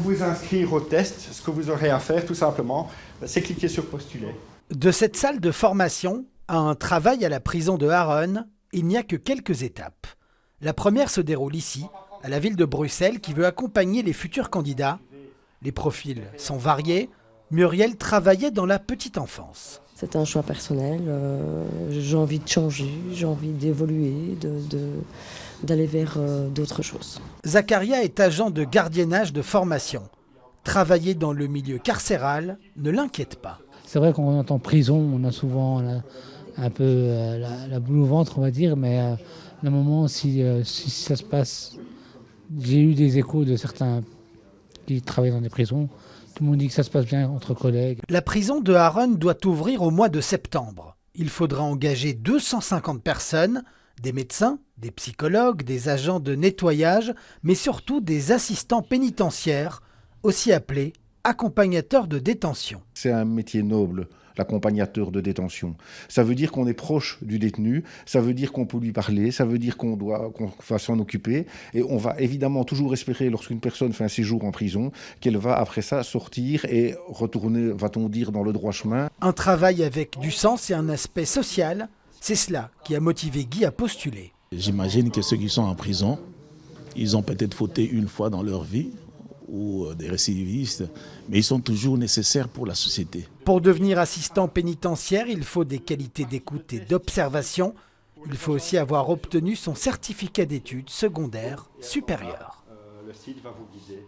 vous inscrire au test, ce que vous aurez à faire tout simplement, c'est cliquer sur postuler. De cette salle de formation à un travail à la prison de Harren, il n'y a que quelques étapes. La première se déroule ici, à la ville de Bruxelles, qui veut accompagner les futurs candidats. Les profils sont variés. Muriel travaillait dans la petite enfance. C'est un choix personnel. J'ai envie de changer, j'ai envie d'évoluer, d'aller vers d'autres choses. Zacharia est agent de gardiennage de formation. Travailler dans le milieu carcéral ne l'inquiète pas. C'est vrai qu'on entend prison, on a souvent un peu la boule au ventre, on va dire, mais à un moment, si ça se passe, j'ai eu des échos de certains qui travaillent dans des prisons. Tout le monde dit que ça se passe bien entre collègues. La prison de Harren doit ouvrir au mois de septembre. Il faudra engager 250 personnes, des médecins, des psychologues, des agents de nettoyage, mais surtout des assistants pénitentiaires, aussi appelés accompagnateurs de détention. C'est un métier noble, l'accompagnateur de détention. Ça veut dire qu'on est proche du détenu, ça veut dire qu'on peut lui parler, ça veut dire qu'on va s'en occuper. Et on va évidemment toujours espérer, lorsqu'une personne fait un séjour en prison, qu'elle va après ça sortir et retourner, va-t-on dire, dans le droit chemin. Un travail avec du sens et un aspect social, c'est cela qui a motivé Guy à postuler. J'imagine que ceux qui sont en prison, ils ont peut-être fauté une fois dans leur vie, ou des récidivistes, mais ils sont toujours nécessaires pour la société. Pour devenir assistant pénitentiaire, il faut des qualités d'écoute et d'observation. Il faut aussi avoir obtenu son certificat d'études secondaires supérieures. Le site va vous guider.